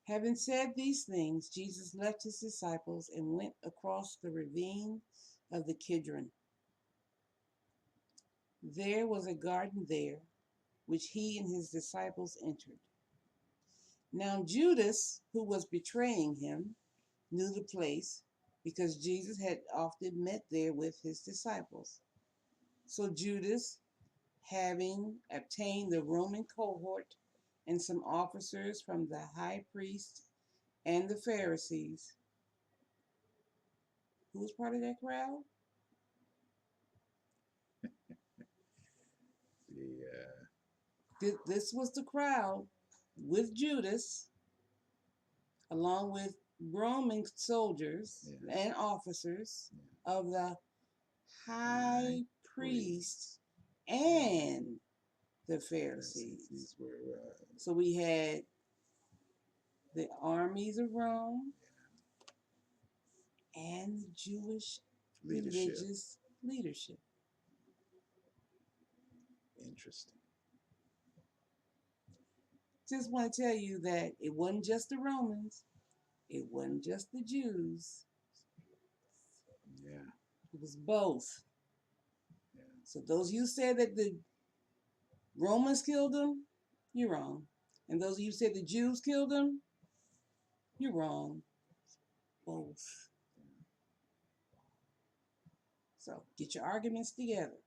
Having said these things, Jesus left his disciples and went across the ravine of the Kidron. There was a garden there, which he and his disciples entered. Now Judas, who was betraying him, knew the place because Jesus had often met there with his disciples. So Judas, having obtained the Roman cohort and some officers from the high priest and the Pharisees, who was part of that crowd? Yeah. This was the crowd with Judas, along with Roman soldiers and officers of the high priest and the Pharisees. These were So we had the armies of Rome and the Jewish religious leadership. Interesting. Just want to tell you that it wasn't just the Romans, it wasn't just the Jews. Yeah. It was both. Yeah. So those of you said that the Romans killed them, you're wrong. And those of you said the Jews killed them, you're wrong. Both. So get your arguments together.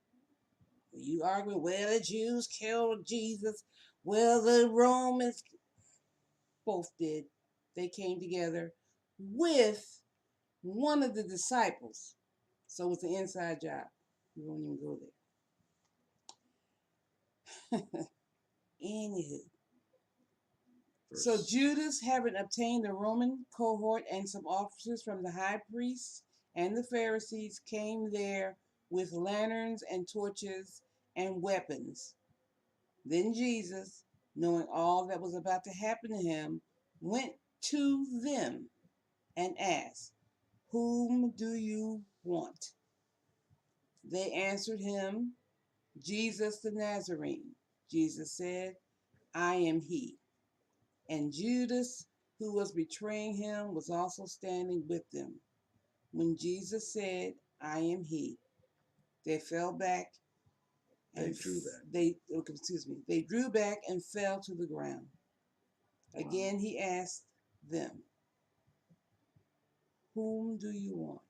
You argue, well, the Jews killed Jesus. Well, the Romans both did. They came together with one of the disciples. So it's an inside job. We won't even go there. Anywho. So Judas, having obtained the Roman cohort and some officers from the high priests and the Pharisees, came there with lanterns and torches and weapons. Then Jesus, knowing all that was about to happen to him, went to them and asked, "Whom do you want?" They answered him, "Jesus the Nazarene." Jesus said, "I am he." And Judas, who was betraying him, was also standing with them. When Jesus said, "I am he," they fell back. They drew back. They drew back and fell to the ground. Wow. Again, he asked them, "Whom do you want?"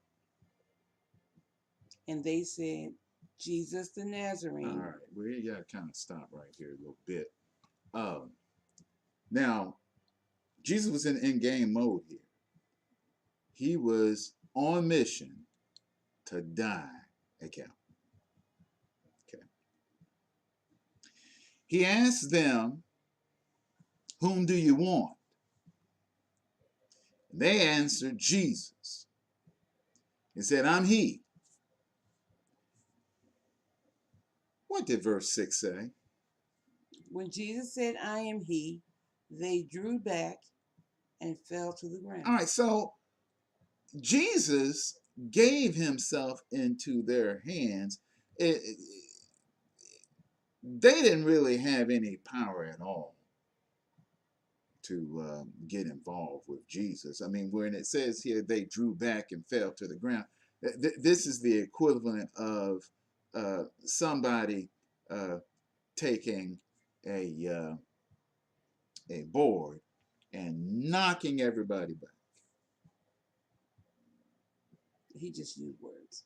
And they said, "Jesus the Nazarene." All right, we got to kind of stop right here a little bit. Now, Jesus was in game mode here. He was on mission to die at Calvary. Okay. He asked them, "Whom do you want?" They answered, "Jesus." He said, "I'm he." What did verse 6 say? When Jesus said, "I am he," they drew back and fell to the ground. All right, so Jesus gave himself into their hands. They didn't really have any power at all to get involved with Jesus. I mean, when it says here they drew back and fell to the ground, this is the equivalent of somebody taking a board and knocking everybody back. He just used words.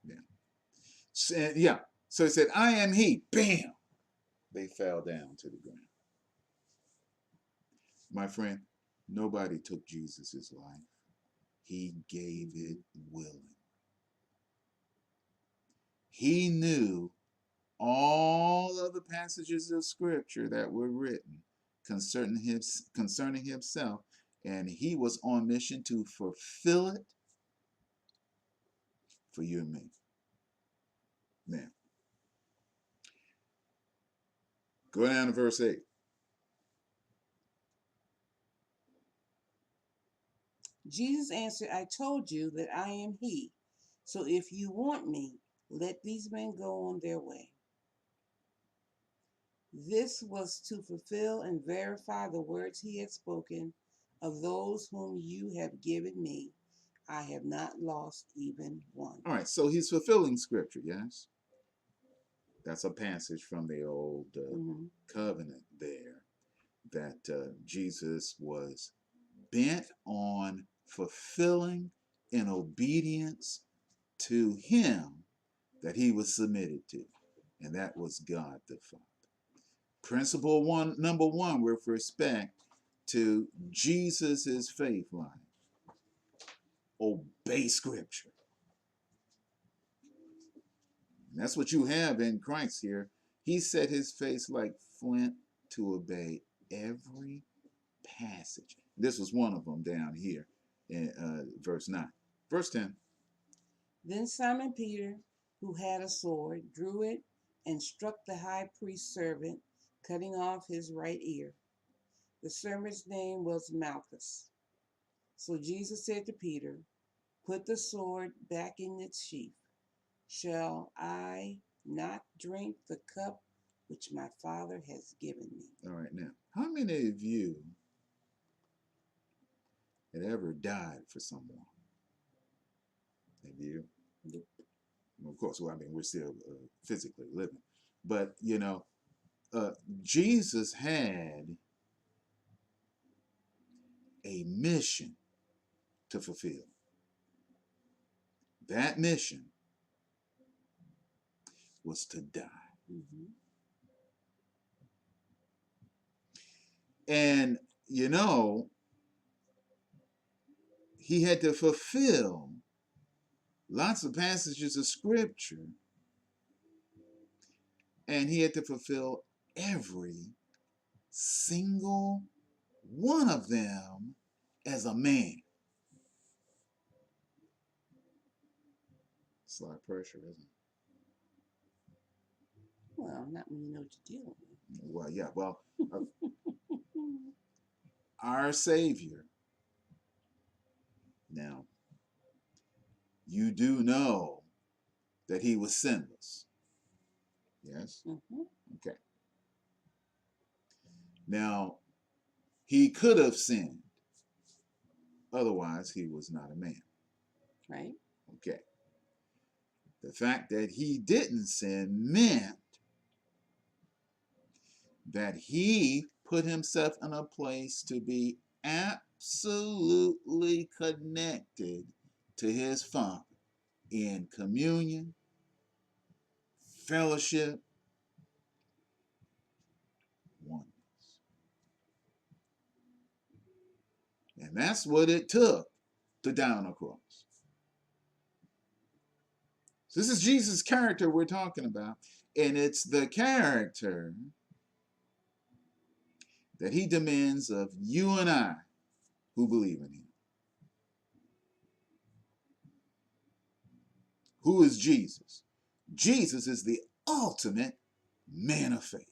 Yeah. So he said, "I am he." Bam! They fell down to the ground. My friend, nobody took Jesus' life. He gave it willing. He knew all of the passages of scripture that were written concerning himself, and he was on mission to fulfill it for you and me. Now, go down to verse 8. Jesus answered, "I told you that I am he. So if you want me, let these men go on their way." This was to fulfill and verify the words he had spoken Of those whom you have given me, I have not lost even one. All right, so he's fulfilling scripture, yes? That's a passage from the old covenant there that Jesus was bent on fulfilling in obedience to him that he was submitted to, and that was God the Father. Principle number one with respect to Jesus's faith life: obey scripture. And that's what you have in Christ here. He set his face like flint to obey every passage. This was one of them down here in verse 9. Verse 10. Then Simon Peter, who had a sword, drew it and struck the high priest's servant, cutting off his right ear. The servant's name was Malchus. So Jesus said to Peter, put the sword back in its sheath. Shall I not drink the cup which my Father has given me? All right, now, how many of you had ever died for someone? Have you? Nope. Well, of course, well, I mean, we're still physically living. But, you know, Jesus had a mission to fulfill. That mission was to die. Mm-hmm. And, you know, he had to fulfill lots of passages of scripture, and he had to fulfill every single one of them as a man. It's a lot of pressure, isn't it? Well, not when you know what you're dealing with. Well, yeah, well, our Savior. Now, you do know that he was sinless. Yes? Mm-hmm. Okay. Now, he could have sinned. Otherwise, he was not a man. Right. Okay. The fact that he didn't sin meant that he put himself in a place to be absolutely connected to his Father in communion, fellowship, oneness. And that's what it took to die on a cross. So this is Jesus' character we're talking about, and it's the character that he demands of you and I who believe in him. Who is Jesus? Jesus is the ultimate man of faith.